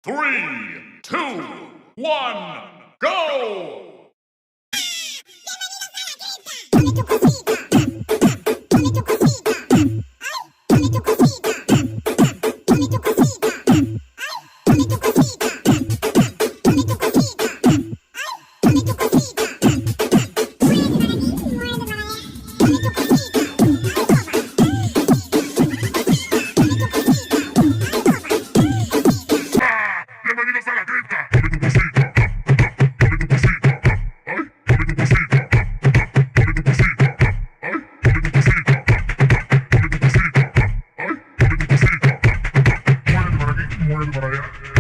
3, 2, 1, go! Bienvenidos a la cripta. Dame tu cosita. Dame tu cosita. Ay, dame tu cosita. Dame tu cosita. Ay, dame tu cosita. Dame tu cosita. Ay, dame tu cosita. Muévete para aquí, muévete para allá.